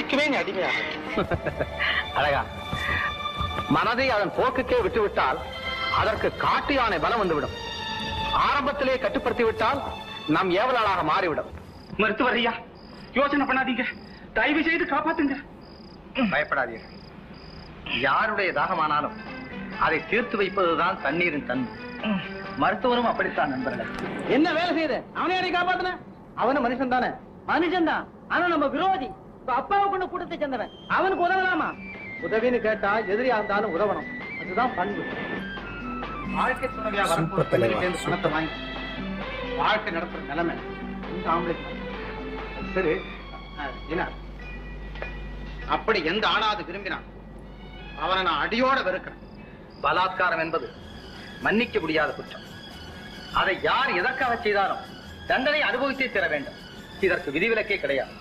எதுக்குமே நீ அடிமையாக. அழகா, மனதை அதன் போக்குக்கே விட்டுவிட்டால் அதற்கு காட்டு யானை பலம் வந்துவிடும். ஆரம்பத்திலே கட்டுப்படுத்தி விட்டால் நம் ஏவலாளாக மாறிவிடும். மருத்துவர் ஐயா, யோசனை பண்ணாதீங்க, தயவு செய்து காப்பாத்துங்க. பயப்படாதீர்கள். யாருடைய தாகமானாலும் அதை தீர்த்து வைப்பதுதான் தண்ணீரின் தன்மை. மருத்துவரும் அப்படித்தான் நண்பர்களே. என்ன வேலை செய்யுது? அவனே அடி காப்பாத்துன? அவனும் மனுஷன் தானே. மனுஷன் தான், ஆனா நம்ம விரோதி. அப்பாவை கொண்டு கூட்டத்தை சேர்ந்தவன், அவனுக்கு உதவலாமா? உதவின்னு கேட்டா எதிரியா இருந்தாலும் உதவணும். அதுதான் பண்பு. வாழ்க்கை துணைவியா வரப்போது பணத்தை வாங்கி வாழ்க்கை நடத்துற நிலைமை இந்த ஆம்பளைக்கு. சரி, அப்படி எந்த ஆளாவது விரும்பினான் அவனை நான் அடியோட வெறுக்கிறேன். பலாத்காரம் என்பது மன்னிக்க முடியாத குற்றம். அதை யார் எதற்காக செய்தாலும் தண்டனை அனுபவித்தே தர வேண்டும். இதற்கு விதிவிலக்கே கிடையாது.